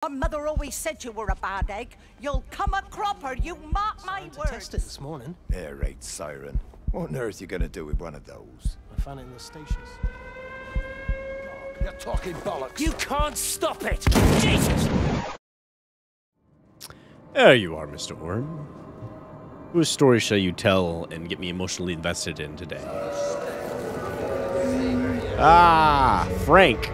My mother always said you were a bad egg. You'll come a cropper, you mark my words. Test it this morning. Air raid siren. What on earth are you going to do with one of those? I found it in the stations. You're talking bollocks. You can't stop it! Jesus! There you are, Mr. Orm. Whose story shall you tell and get me emotionally invested in today? Ah, Frank.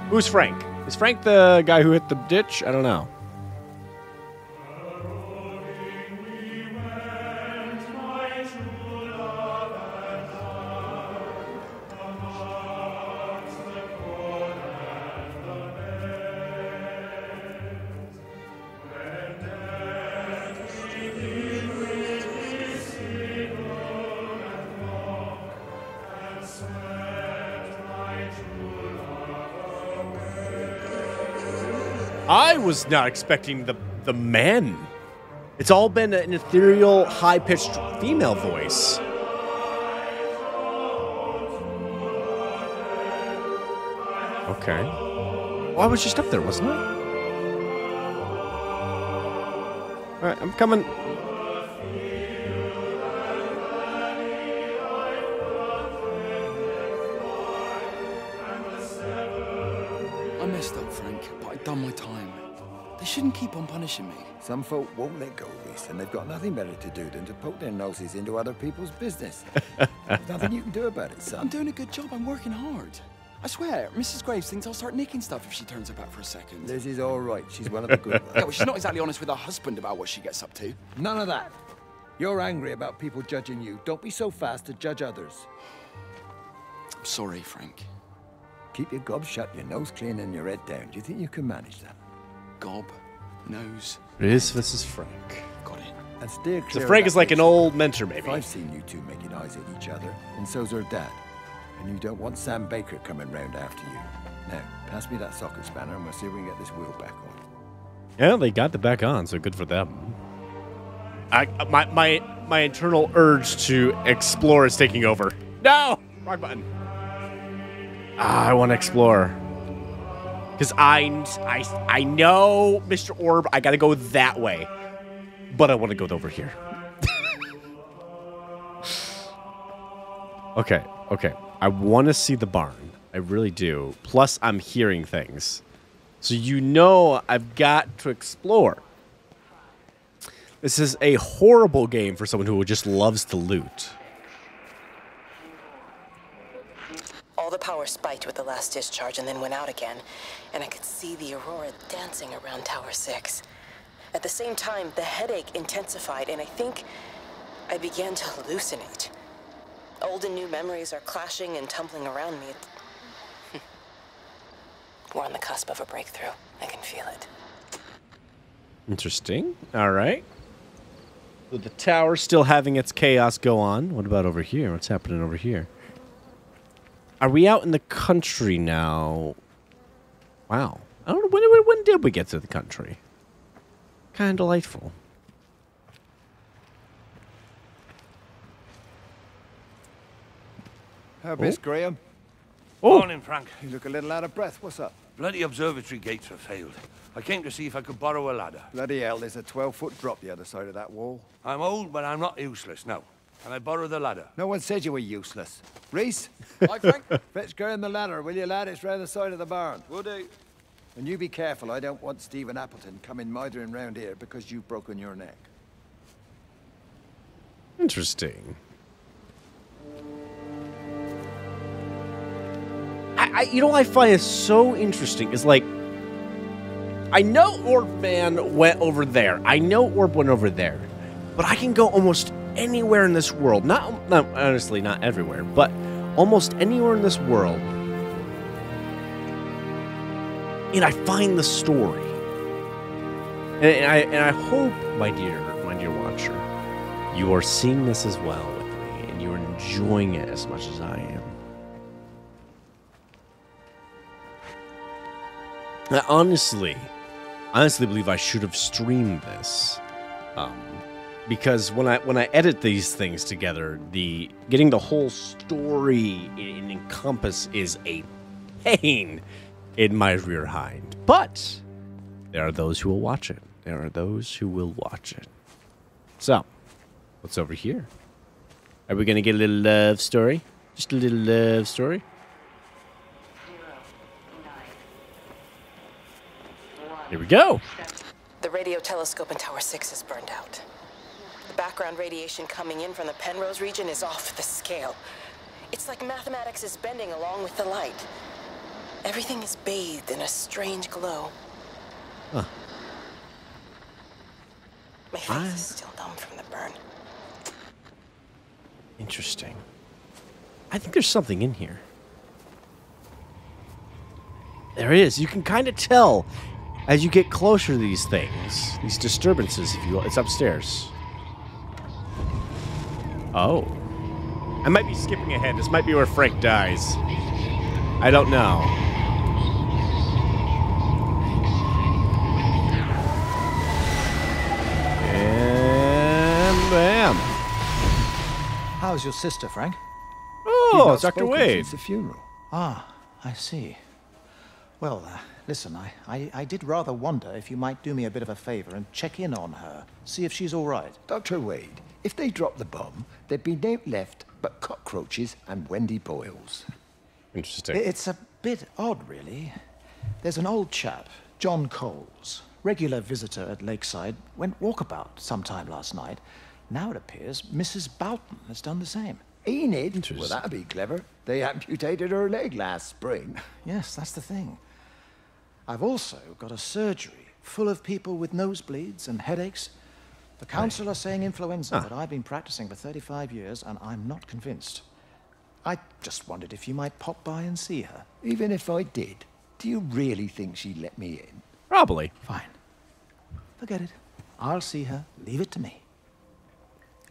Who's Frank? Is Frank the guy who hit the ditch? I don't know. I was not expecting the men. It's all been an ethereal, high-pitched female voice. Okay. Well, I was just up there, wasn't I? All right, I'm coming. I messed up, Frank, but I'd done my time. They shouldn't keep on punishing me. Some folk won't let go, Reese, and they've got nothing better to do than to poke their noses into other people's business. There's nothing you can do about it, son. I'm doing a good job. I'm working hard. I swear, Mrs. Graves thinks I'll start nicking stuff if she turns her back for a second. Lizzie's all right. She's one of the good ones. Yeah, well, she's not exactly honest with her husband about what she gets up to. None of that. You're angry about people judging you. Don't be so fast to judge others. I'm sorry, Frank. Keep your gob shut, your nose clean, and your head down. Do you think you can manage that? Gob, nose. This is Frank. Got it. And steer clear So Frank of is that like an bitch. old mentor, maybe. I've seen you two making eyes at each other, and so's her dad. And you don't want Sam Baker coming round after you. Now, pass me that socket spanner, and we'll see if we can get this wheel back on. Yeah, they got the back on, so good for them. My internal urge to explore is taking over. No! Wrong button. I want to explore. Because I know, Mr. Orb, I got to go that way. But I want to go over here. Okay. I want to see the barn. I really do. Plus, I'm hearing things. So you know I've got to explore. This is a horrible game for someone who just loves to loot. All the power spiked with the last discharge and then went out again, and I could see the aurora dancing around Tower 6. At the same time, the headache intensified, and I think I began to hallucinate. Old and new memories are clashing and tumbling around me. We're on the cusp of a breakthrough. I can feel it. Interesting. All right. So the tower's still having its chaos go on. What about over here? What's happening over here? Are we out in the country now? Wow. I don't know. When did we get to the country? Kind of delightful. Miss Graham. Oh. Morning, Frank. You look a little out of breath. What's up? Bloody observatory gates have failed. I came to see if I could borrow a ladder. Bloody hell, there's a 12-foot drop the other side of that wall. I'm old, but I'm not useless, no. Can I borrow the ladder? No one said you were useless. Reese? Hi, Frank. Fetch Graham the ladder, will you, lad? It's round the side of the barn. Will do. And you be careful. I don't want Stephen Appleton coming mithering round here because you've broken your neck. Interesting. You know what I find is so interesting is like, I know Orb Man went over there. I know Orb went over there. But I can go almost anywhere in this world. Not honestly, not everywhere, but almost anywhere in this world. And I find the story. And I hope, my dear watcher, you are seeing this as well with me, and you are enjoying it as much as I am. I honestly believe I should have streamed this, because when I edit these things together, getting the whole story in Encompass is a pain in my rear hind. But there are those who will watch it. There are those who will watch it. So, what's over here? Are we going to get a little love story? Just a little love story? Here we go. The radio telescope in Tower 6 is burned out. The background radiation coming in from the Penrose region is off the scale. It's like mathematics is bending along with the light. Everything is bathed in a strange glow. Huh. My face is still numb from the burn. Interesting. I think there's something in here. There is. You can kind of tell as you get closer to these things, these disturbances, if you will. It's upstairs. Oh. I might be skipping ahead. This might be where Frank dies. I don't know. And bam. How's your sister, Frank? Oh, it's Dr. Wade. Since the funeral. Ah, I see. Well, listen, I did rather wonder if you might do me a bit of a favor and check in on her, see if she's all right. Dr. Wade, if they dropped the bomb, there'd be no left but cockroaches and Wendy Boyles. Interesting. It's a bit odd, really. There's an old chap, John Coles, regular visitor at Lakeside, went walkabout sometime last night. Now it appears Mrs. Boughton has done the same. Enid? Well, that'd be clever. They amputated her leg last spring. Yes, that's the thing. I've also got a surgery full of people with nosebleeds and headaches. The council are saying influenza, but I've been practicing for 35 years, and I'm not convinced. I just wondered if you might pop by and see her. Even if I did, do you really think she'd let me in? Probably. Fine. Forget it. I'll see her. Leave it to me.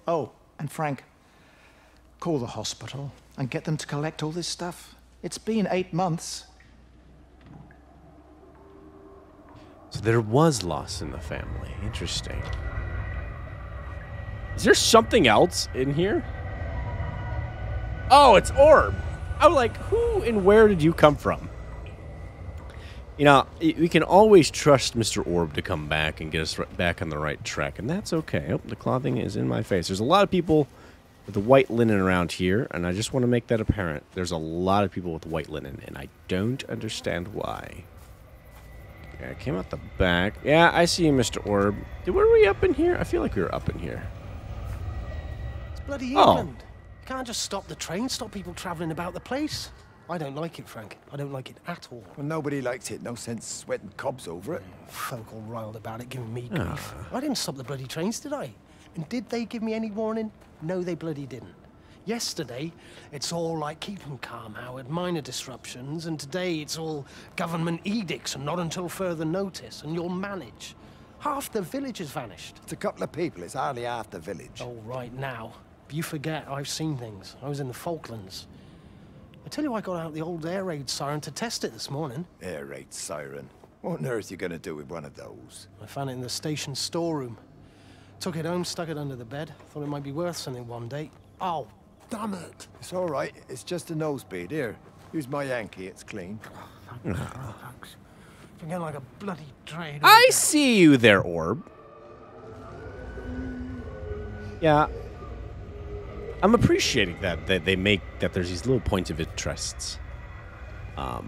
Oh, and Frank, call the hospital and get them to collect all this stuff. It's been 8 months. So there was loss in the family. Interesting. Is there something else in here? Oh, it's Orb. I'm like, who and where did you come from? You know, we can always trust Mr. Orb to come back and get us back on the right track, and that's okay. Oh, the clothing is in my face. There's a lot of people with the white linen around here, and I just want to make that apparent. There's a lot of people with white linen, and I don't understand why. Okay, I came out the back. Yeah, I see you, Mr. Orb. Were we up in here? I feel like we were up in here. It's bloody England. You can't just stop the train, stop people travelling about the place. I don't like it, Frank. I don't like it at all. Well, nobody likes it. No sense sweating cobs over it. Folk all riled about it, giving me grief. I didn't stop the bloody trains, did I? And did they give me any warning? No, they bloody didn't. Yesterday, it's all like keep 'em calm, Howard, minor disruptions, and today it's all government edicts and not until further notice, and you'll manage. Half the village has vanished. It's a couple of people. It's hardly half the village. Oh, right now. But you forget, I've seen things. I was in the Falklands. I tell you, I got out the old air raid siren to test it this morning. Air raid siren. What on earth are you going to do with one of those? I found it in the station storeroom. Took it home, stuck it under the bed. Thought it might be worth something one day. Oh, damn it. It's all right. It's just a nosebleed. Here, use my Yankee. It's clean. Thanks. Forget like a bloody trade. I see you there, Orb. Yeah. I'm appreciating that they make that there's these little points of interests. All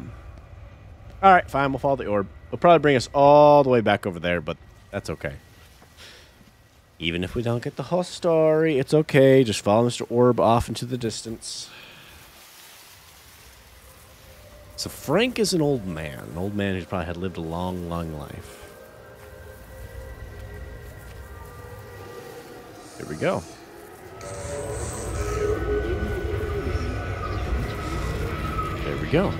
right, fine. We'll follow the orb. It'll probably bring us all the way back over there, but that's okay. Even if we don't get the whole story, it's okay. Just follow Mr. Orb off into the distance. So Frank is an old man who's probably had lived a long, long life. Here we go. There we go.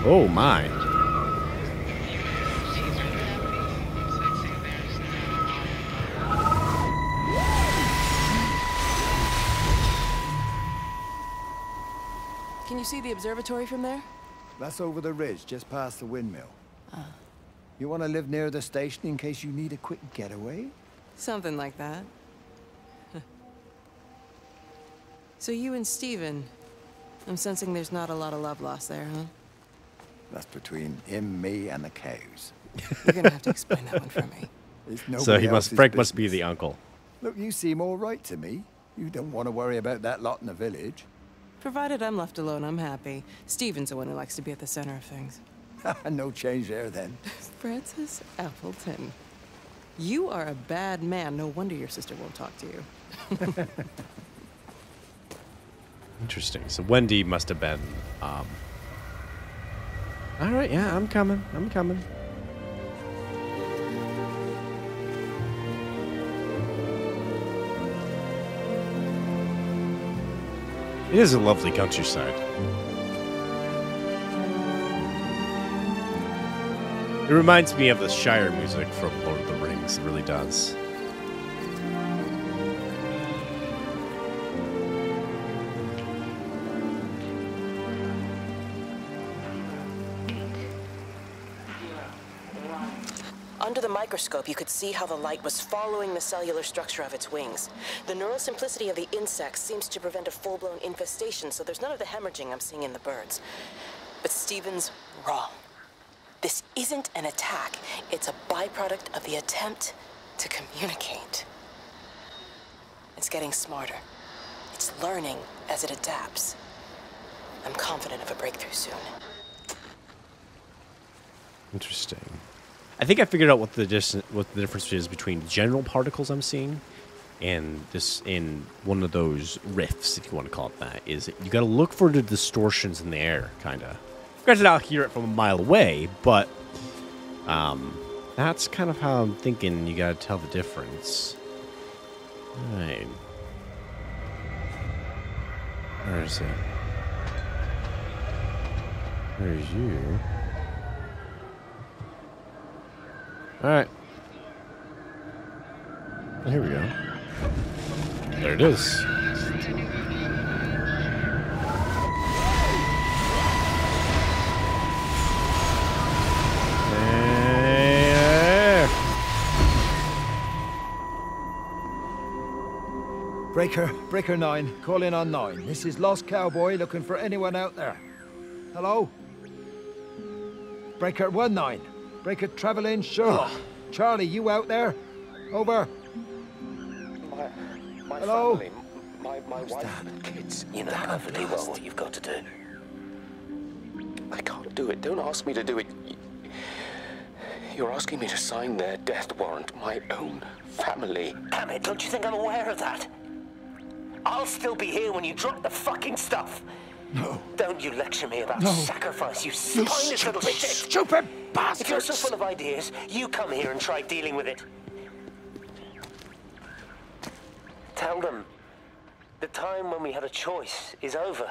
Oh my. Can you see the observatory from there? That's over the ridge, just past the windmill. You want to live near the station in case you need a quick getaway? Something like that. So you and Steven, I'm sensing there's not a lot of love lost there, huh? That's between him, me, and the cows. You're gonna have to explain that one for me. It's So nobody he must else's Frank must be business. the uncle. Look, you seem all right to me. You don't want to worry about that lot in the village. Provided I'm left alone, I'm happy. Stephen's the one who likes to be at the center of things. No change there, then. Francis Appleton. You are a bad man. No wonder your sister won't talk to you. Interesting. So Wendy must have been. All right, yeah, I'm coming. I'm coming. It is a lovely countryside. It reminds me of the Shire music from Lord of the Rings. It really does. Under the microscope, you could see how the light was following the cellular structure of its wings. The neural simplicity of the insects seems to prevent a full-blown infestation, so there's none of the hemorrhaging I'm seeing in the birds. But Stephen's wrong. This isn't an attack. It's a byproduct of the attempt to communicate. It's getting smarter. It's learning as it adapts. I'm confident of a breakthrough soon. Interesting. I think I figured out what the difference is between general particles I'm seeing and this in one of those rifts, if you want to call it that. Is you got to look for the distortions in the air, kind of. Granted, I'll hear it from a mile away, but that's kind of how I'm thinking. You got to tell the difference. All right. Where is it? Where is you? All right. Well, here we go. There it is. Breaker 9, call in on 9. This is Lost Cowboy looking for anyone out there. Hello? Breaker 19. Breaker Traveling Sherlock. Charlie, you out there? Over. My Hello? family, my wife and kids. You know perfectly well what you've got to do. I can't do it. Don't ask me to do it. You're asking me to sign their death warrant. My own family. Damn it, don't you think I'm aware of that? I'll still be here when you drop the fucking stuff. No. Don't you lecture me about No. sacrifice, you spineless little shit. Stupid bastards! If you're so full of ideas, you come here and try dealing with it. Tell them the time when we had a choice is over.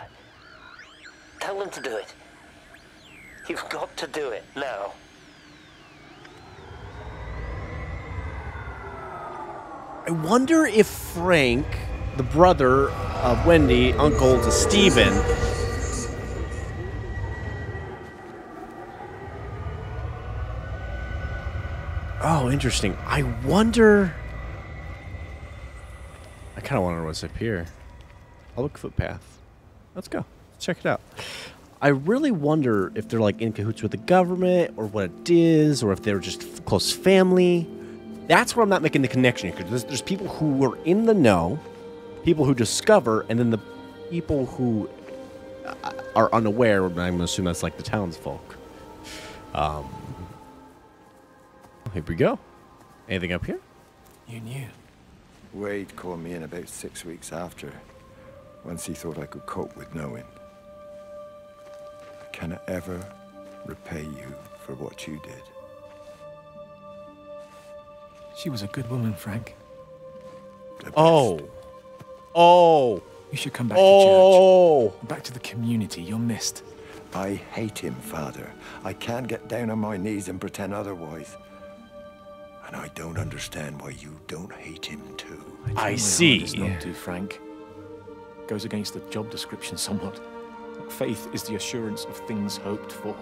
Tell them to do it. You've got to do it now. I wonder if Frank, the brother of Wendy, uncle to Stephen, oh, interesting. I wonder. I kind of wonder what's up here. Public footpath. Let's go. Let's check it out. I really wonder if they're like in cahoots with the government or what it is, or if they're just close family. That's where I'm not making the connection here. Because there's people who are in the know, people who discover, and then the people who are unaware. I'm going to assume that's like the townsfolk. Here we go. Anything up here? You knew. Wade called me in about 6 weeks after, once he thought I could cope with knowing. I cannot ever repay you for what you did. She was a good woman, Frank. The Oh. best. Oh. You should come back to Oh. church. Back to the community. You're missed. I hate him, Father. I can't get down on my knees and pretend otherwise. And I don't understand why you don't hate him too. I see. It's not to, Frank. Goes against the job description somewhat. Faith is the assurance of things hoped for.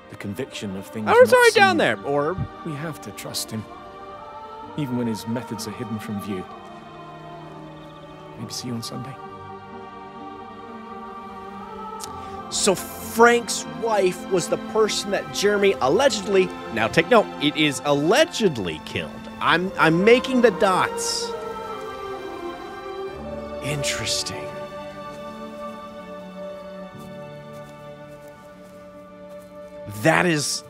The conviction of things I was not already seen. down there, Orb. We have to trust him, even when his methods are hidden from view. Maybe see you on Sunday. So Frank's wife was the person that Jeremy allegedly, now take note, it is allegedly killed. I'm making the dots. Interesting. That is...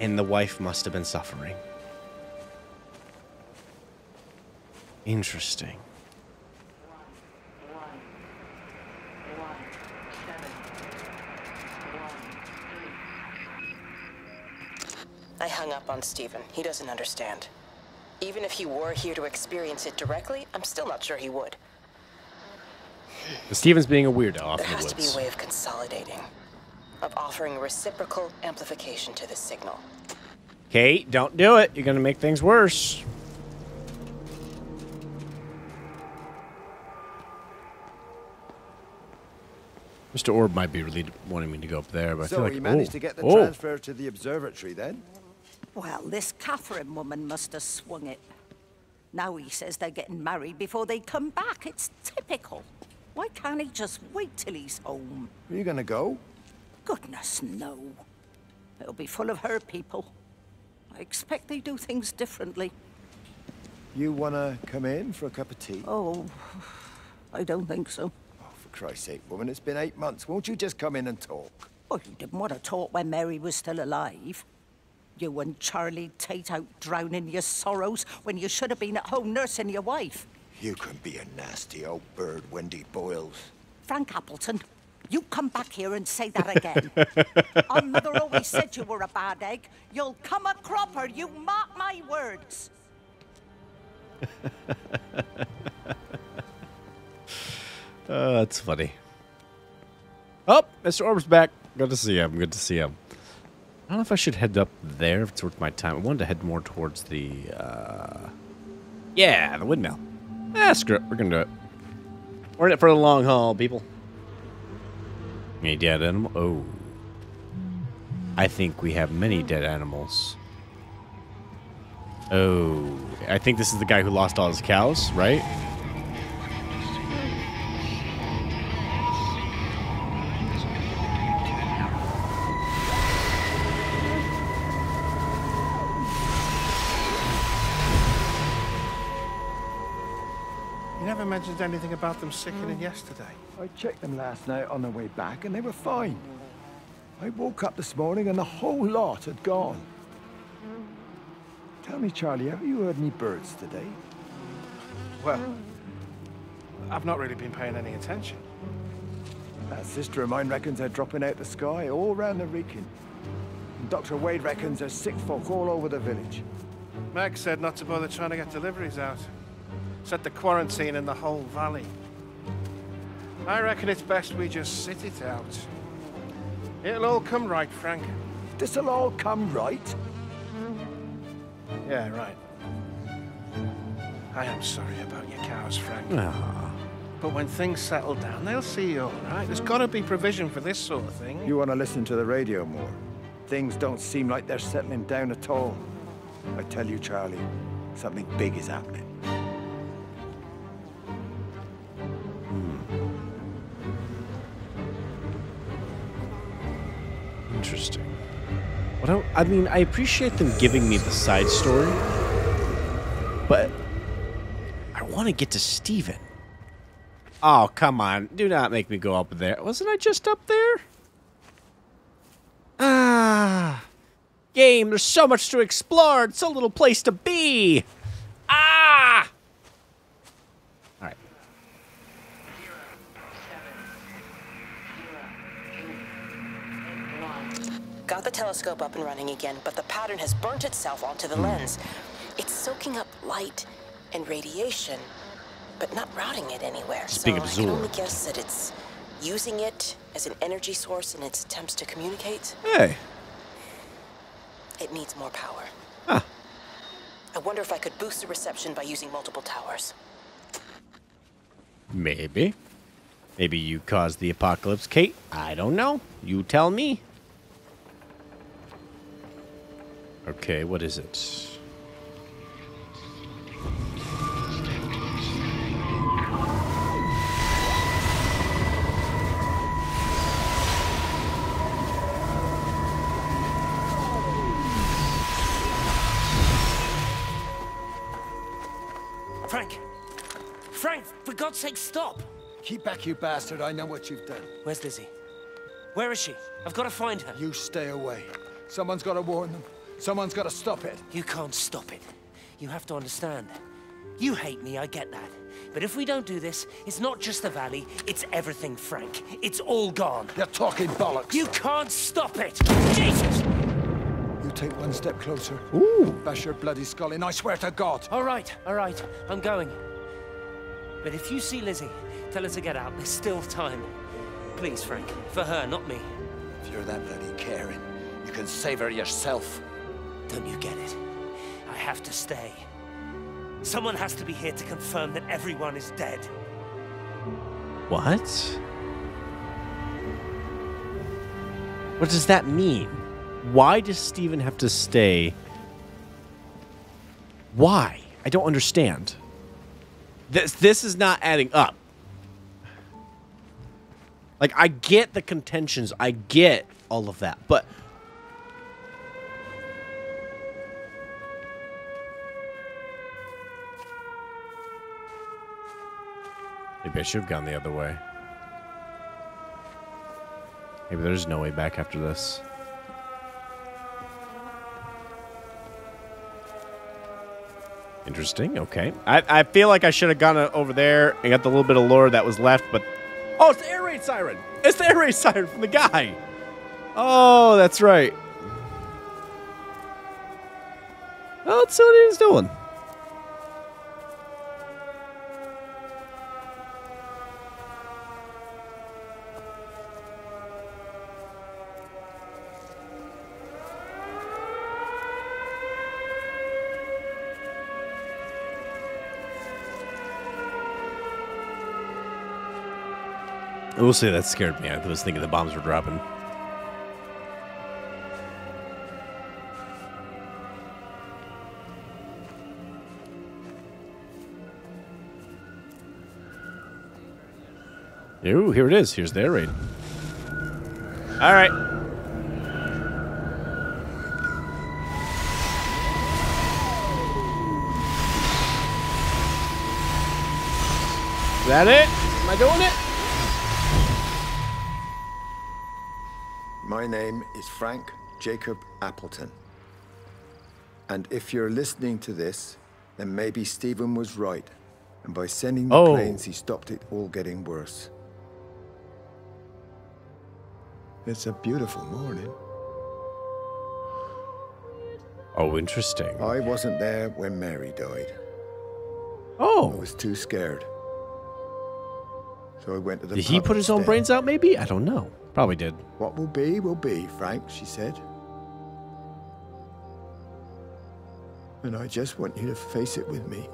And the wife must have been suffering. Interesting. I hung up on Stephen. He doesn't understand. Even if he were here to experience it directly, I'm still not sure he would. Stephen's being a weirdo off There in the has to be woods. a way of consolidating, of offering reciprocal amplification to this signal. Kate, don't do it. You're going to make things worse. Mr. Orb might be really wanting me to go up there, but I feel like... you managed to get the Oh. transfer to the observatory then? Well, this Catherine woman must have swung it. Now he says they're getting married before they come back. It's typical. Why can't he just wait till he's home? Are you gonna go? Goodness, no. It'll be full of her people. I expect they do things differently. You wanna come in for a cup of tea? Oh, I don't think so. Oh, for Christ's sake, woman, it's been 8 months. Won't you just come in and talk? Well, you didn't want to talk when Mary was still alive. You and Charlie Tate out drowning your sorrows when you should have been at home nursing your wife. You can be a nasty old bird, Wendy Boyles. Frank Appleton, you come back here and say that again. Our mother always said you were a bad egg. You'll come a cropper, you mark my words. Oh, that's funny. Oh, Mr. Orb's back. Good to see him. Good to see him. I don't know if I should head up there if it's worth my time. I wanted to head more towards the, yeah, the windmill. Screw it. We're going to do it. We're in it for the long haul, people. Any dead animal? Oh. I think we have many dead animals. Oh. I think this is the guy who lost all his cows, right? You never mentioned anything about them sickening yesterday. I checked them last night on the way back and they were fine. I woke up this morning and the whole lot had gone. Tell me, Charlie, have you heard any birds today? Well, I've not really been paying any attention. That sister of mine reckons they're dropping out the sky all round the Wrekin. And Dr. Wade reckons there's sick folk all over the village. Meg said not to bother trying to get deliveries out. Set the quarantine in the whole valley. I reckon it's best we just sit it out. It'll all come right, Frank. This'll all come right? Yeah, right. I am sorry about your cows, Frank. Ah. But when things settle down, they'll see you all right. There's got to be provision for this sort of thing. You want to listen to the radio more? Things don't seem like they're settling down at all. I tell you, Charlie, something big is happening. Interesting. I mean, I appreciate them giving me the side story, but I want to get to Stephen. Oh, come on. Do not make me go up there. Wasn't I just up there? Ah. Game, there's so much to explore. It's a little place to be. Ah. All right. Got the telescope up and running again, but the pattern has burnt itself onto the lens. It's soaking up light and radiation, but not routing it anywhere. It's so being I can absorbed. only guess that it's using it as an energy source in its attempts to communicate. Hey. It needs more power. Huh. I wonder if I could boost the reception by using multiple towers. Maybe. Maybe you caused the apocalypse, Kate. I don't know. You tell me. Okay, what is it? God's sake, stop! Keep back, you bastard. I know what you've done. Where's Lizzie? Where is she? I've got to find her. You stay away. Someone's got to warn them. Someone's got to stop it. You can't stop it. You have to understand. You hate me, I get that. But if we don't do this, it's not just the valley, it's everything, Frank. It's all gone. You're talking bollocks. You can't stop it! Jesus! You take one step closer. Ooh. Bash your bloody skull in, I swear to God. All right, I'm going. But if you see Lizzie, tell her to get out. There's still time. Please, Frank. For her, not me. If you're that bloody caring, you can save her yourself. Don't you get it? I have to stay. Someone has to be here to confirm that everyone is dead. What? What does that mean? Why does Stephen have to stay? Why? I don't understand. This is not adding up. Like, I get the contentions. I get all of that. But maybe I should have gone the other way. Maybe there's no way back after this. Interesting. Okay. I feel like I should have gone over there and got the little bit of lore that was left, but... Oh, it's the air raid siren! It's the air raid siren from the guy! Oh, that's right. Well, let's see what he's doing. I will say that scared me. I was thinking the bombs were dropping. Ooh, here it is. Here's the air raid. All right. Is that it? Am I doing it? My name is Frank Jacob Appleton. And if you're listening to this, then maybe Stephen was right. And by sending the planes, he stopped it all getting worse. It's a beautiful morning. Oh, interesting. I wasn't there when Mary died. Oh. I was too scared. So I went to the Did he put his own brains out, maybe? I don't know. Probably did. What will be, Frank, she said. And I just want you to face it with me.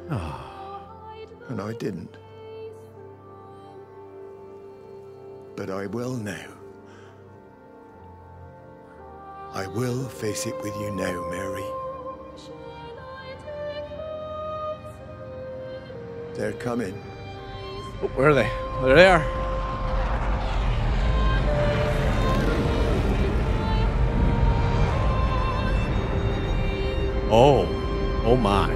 And I didn't. But I will now. I will face it with you now, Mary. They're coming. Oh, where are they? There they are. Oh. Oh my.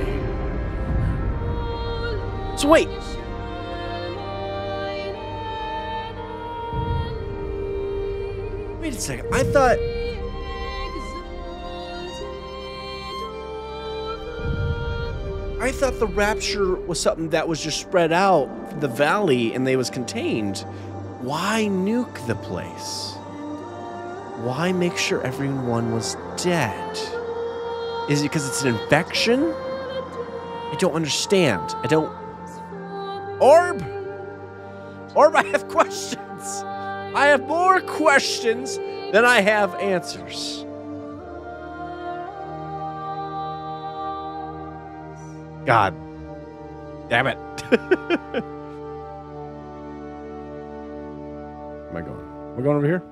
So wait. Wait a second. I thought the Rapture was something that was just spread out the valley and they was contained. Why nuke the place? Why make sure everyone was dead? Is it because it's an infection? I don't understand. I don't... Orb! Orb, I have questions. I have more questions than I have answers. God. Damn it. Where am I going? We're going over here?